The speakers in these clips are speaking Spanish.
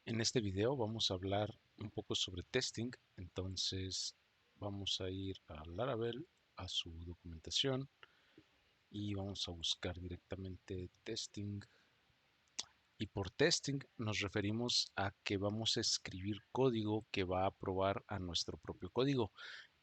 En este video vamos a hablar un poco sobre testing, entonces vamos a ir a Laravel, a su documentación y vamos a buscar directamente testing. Y por testing nos referimos a que vamos a escribir código que va a probar a nuestro propio código.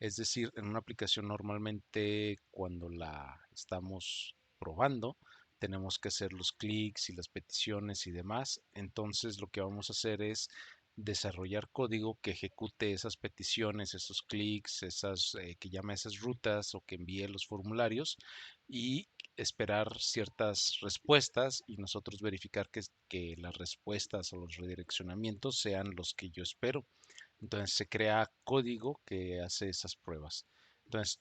Es decir, en una aplicación normalmente cuando la estamos probando, tenemos que hacer los clics y las peticiones y demás. Entonces lo que vamos a hacer es desarrollar código que ejecute esas peticiones, esos clics, que llame esas rutas o que envíe los formularios y esperar ciertas respuestas y nosotros verificar que las respuestas o los redireccionamientos sean los que yo espero. Entonces se crea código que hace esas pruebas. Entonces,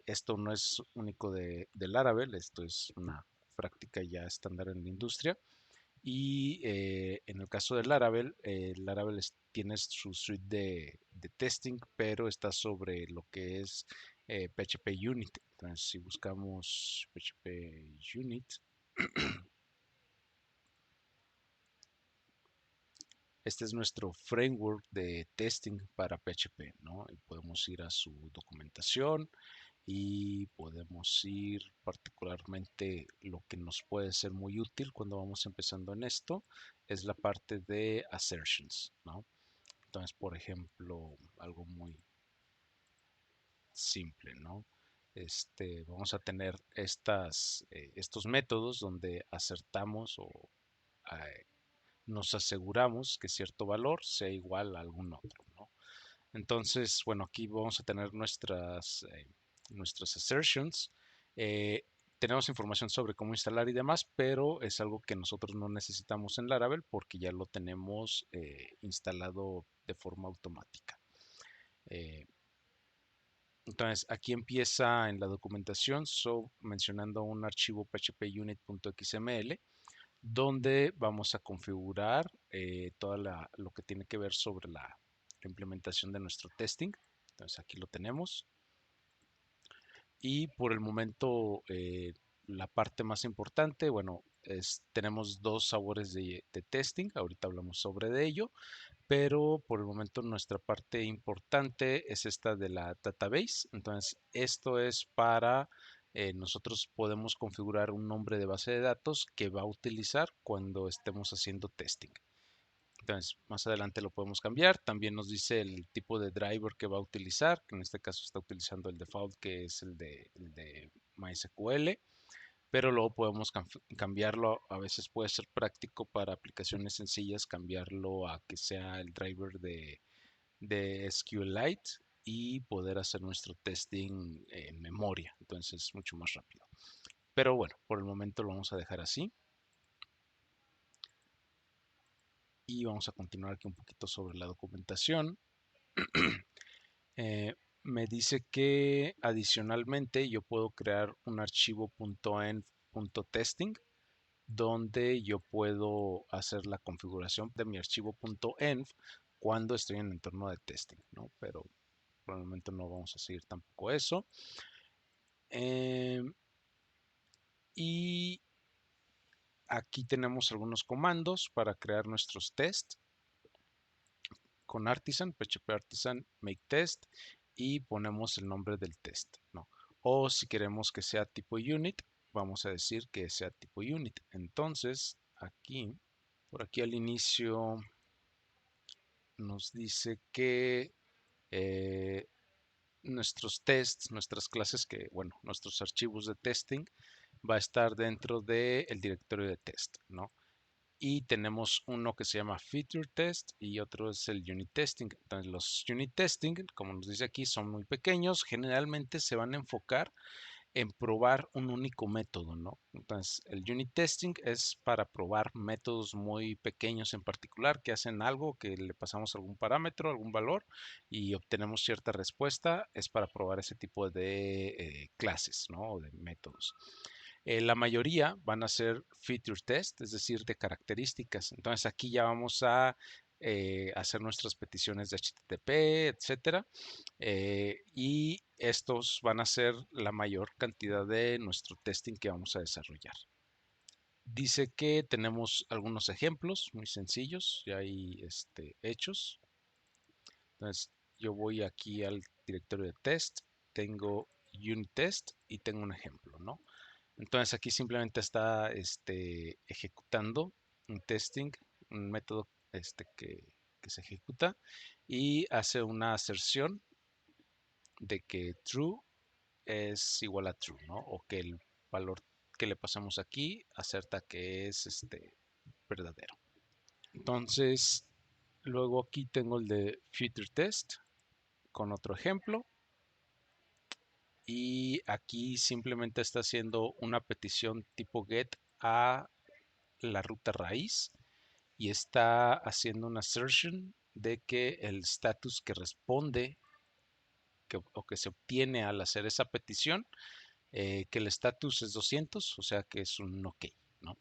esto no es único de Laravel, esto es una práctica ya estándar en la industria. Y en el caso de Laravel, Laravel tiene su suite de testing, pero está sobre lo que es PHP Unit. Entonces, si buscamos PHP Unit, este es nuestro framework de testing para PHP, ¿no? Y podemos ir a su documentación y podemos ir particularmente lo que nos puede ser muy útil cuando vamos empezando en esto es la parte de assertions, ¿no? Entonces, por ejemplo, algo muy simple, ¿no? Vamos a tener estos métodos donde acertamos o eh, nos aseguramos que cierto valor sea igual a algún otro, ¿no? Entonces, bueno, aquí vamos a tener nuestras assertions. Eh, Tenemos información sobre cómo instalar y demás, pero es algo que nosotros no necesitamos en Laravel porque ya lo tenemos instalado de forma automática. Eh, entonces, aquí empieza en la documentación mencionando un archivo phpunit.xml donde vamos a configurar todo lo que tiene que ver sobre la implementación de nuestro testing. Entonces, aquí lo tenemos. Y por el momento, la parte más importante, bueno, tenemos dos sabores de testing. Ahorita hablamos sobre de ello, pero por el momento nuestra parte importante es esta de la database. Entonces, esto es para nosotros podemos configurar un nombre de base de datos que va a utilizar cuando estemos haciendo testing. Entonces, más adelante lo podemos cambiar. También nos dice el tipo de driver que va a utilizar, que en este caso está utilizando el default, que es el de MySQL, pero luego podemos cambiarlo. A veces puede ser práctico para aplicaciones sencillas cambiarlo a que sea el driver de SQLite y poder hacer nuestro testing en memoria. Entonces es mucho más rápido. Pero bueno, por el momento lo vamos a dejar así. Y vamos a continuar aquí un poquito sobre la documentación. Me dice que adicionalmente yo puedo crear un archivo .env.testing donde yo puedo hacer la configuración de mi archivo .env cuando estoy en el entorno de testing, ¿no? Pero por el momento no vamos a seguir tampoco eso. Y aquí tenemos algunos comandos para crear nuestros tests con Artisan, PHP Artisan make test y ponemos el nombre del test, ¿no? O si queremos que sea tipo unit, vamos a decir que sea tipo unit. Entonces, aquí, por aquí al inicio nos dice que eh, nuestros tests, nuestras clases bueno, nuestros archivos de testing va a estar dentro del directorio de test, ¿no? Y tenemos uno que se llama Feature Test y otro es el Unit Testing. Entonces los Unit Testing, como nos dice aquí, son muy pequeños. Generalmente se van a enfocar en probar un único método, ¿no? Entonces el Unit Testing es para probar métodos muy pequeños en particular que hacen algo, que le pasamos algún parámetro, algún valor y obtenemos cierta respuesta. Es para probar ese tipo de clases, ¿no? O de métodos. La mayoría van a ser feature test, es decir, de características. Entonces aquí ya vamos a hacer nuestras peticiones de HTTP, etcétera. Y estos van a ser la mayor cantidad de nuestro testing que vamos a desarrollar. Dice que tenemos algunos ejemplos muy sencillos ya ahí hechos. Entonces yo voy aquí al directorio de test, tengo unit test y tengo un ejemplo, ¿no? Entonces aquí simplemente está ejecutando un testing, un método que se ejecuta y hace una aserción de que true es igual a true, ¿no? O que el valor que le pasamos aquí acerta que es verdadero. Entonces, luego aquí tengo el de future test con otro ejemplo y aquí simplemente está haciendo una petición tipo get a la ruta raíz y está haciendo una assertion de que el status que responde o que se obtiene al hacer esa petición, que el status es 200, o sea que es un OK, ¿no?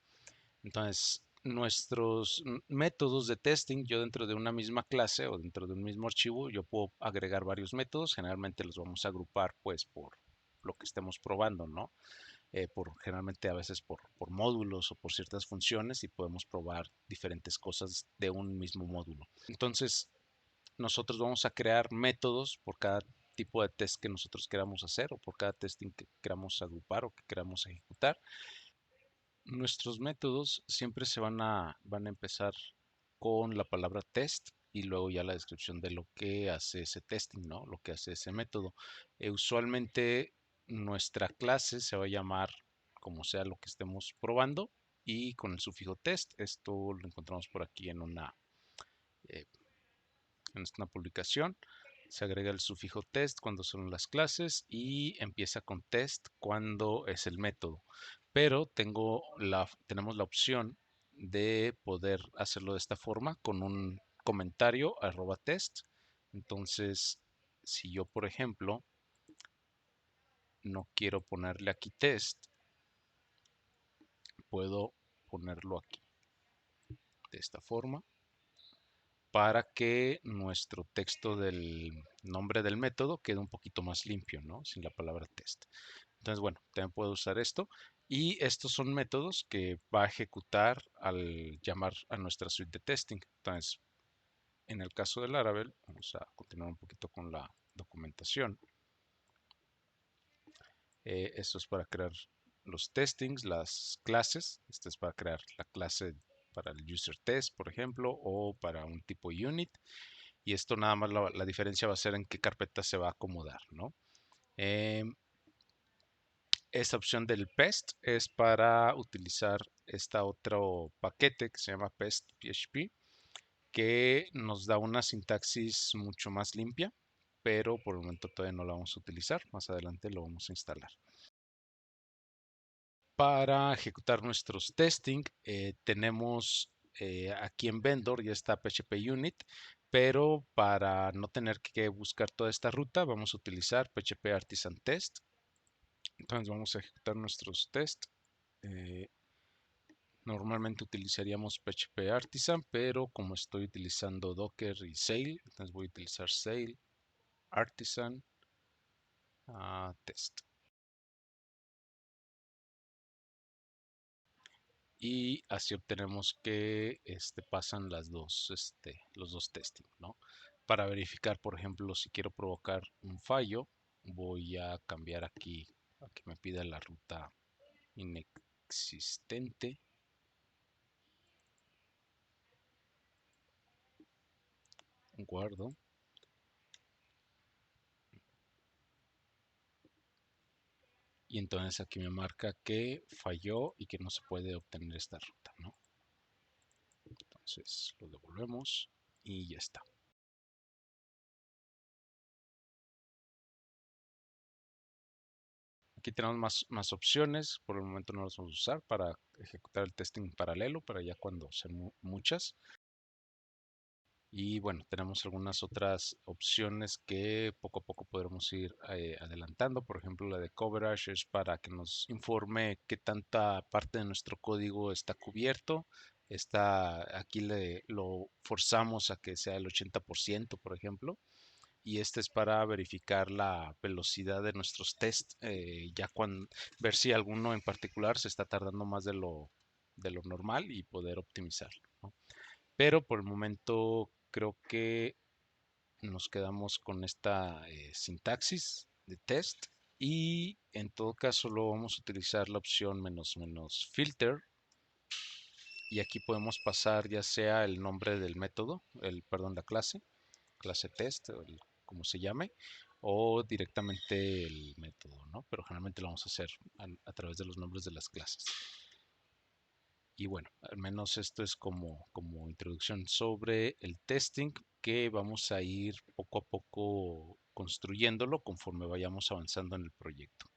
Entonces, nuestros métodos de testing, yo dentro de una misma clase o dentro de un mismo archivo, yo puedo agregar varios métodos, generalmente los vamos a agrupar pues por lo que estemos probando, ¿no? Generalmente a veces por módulos o por ciertas funciones y podemos probar diferentes cosas de un mismo módulo. Entonces, nosotros vamos a crear métodos por cada tipo de test que nosotros queramos hacer o por cada testing que queramos agrupar o que queramos ejecutar. Nuestros métodos siempre van a empezar con la palabra test y luego ya la descripción de lo que hace ese testing, ¿no? Lo que hace ese método. Usualmente nuestra clase se va a llamar como sea lo que estemos probando y con el sufijo test. Esto lo encontramos por aquí eh, en una publicación. Se agrega el sufijo test cuando son las clases y empieza con test cuando es el método. Pero tenemos la opción de poder hacerlo de esta forma con un comentario @test. Entonces, si yo, por ejemplo, no quiero ponerle aquí test, puedo ponerlo aquí de esta forma para que nuestro texto del nombre del método quede un poquito más limpio, ¿no? Sin la palabra test. Entonces, bueno, también puedo usar esto. Y estos son métodos que va a ejecutar al llamar a nuestra suite de testing. Entonces, en el caso del Laravel, vamos a continuar un poquito con la documentación. Esto es para crear los testings, las clases. Este es para crear la clase para el user test, por ejemplo, o para un tipo unit. Y esto nada más la diferencia va a ser en qué carpeta se va a acomodar, ¿no? Esta opción del PEST es para utilizar otro paquete que se llama PEST PHP, que nos da una sintaxis mucho más limpia, pero por el momento todavía no la vamos a utilizar. Más adelante lo vamos a instalar. Para ejecutar nuestros testing, tenemos aquí en Vendor ya está PHP Unit, pero para no tener que buscar toda esta ruta, vamos a utilizar PHP Artisan Test. Entonces vamos a ejecutar nuestros tests. Eh, Normalmente utilizaríamos PHP Artisan, pero como estoy utilizando Docker y Sail, entonces voy a utilizar Sail Artisan Test. Y así obtenemos que pasan los dos testing, ¿no? Para verificar, por ejemplo, si quiero provocar un fallo, voy a cambiar aquí a que me pida la ruta inexistente. Guardo. Y entonces aquí me marca que falló y que no se puede obtener esta ruta, ¿no? Entonces lo devolvemos y ya está. Aquí tenemos más opciones, por el momento no las vamos a usar para ejecutar el testing paralelo, para ya cuando sean muchas. Y bueno, tenemos algunas otras opciones que poco a poco podremos ir adelantando. Por ejemplo, la de coverage es para que nos informe qué tanta parte de nuestro código está cubierto. Aquí lo forzamos a que sea el 80%, por ejemplo. Y este es para verificar la velocidad de nuestros tests, ver si alguno en particular se está tardando más de lo de lo normal y poder optimizarlo, ¿no? Pero por el momento creo que nos quedamos con esta sintaxis de test y en todo caso lo vamos a utilizar la opción menos menos filter y aquí podemos pasar ya sea el nombre del método, perdón, la clase test, como se llame, o directamente el método, ¿no? Pero generalmente lo vamos a hacer a través de los nombres de las clases. Y bueno, al menos esto es como introducción sobre el testing que vamos a ir poco a poco construyéndolo conforme vayamos avanzando en el proyecto.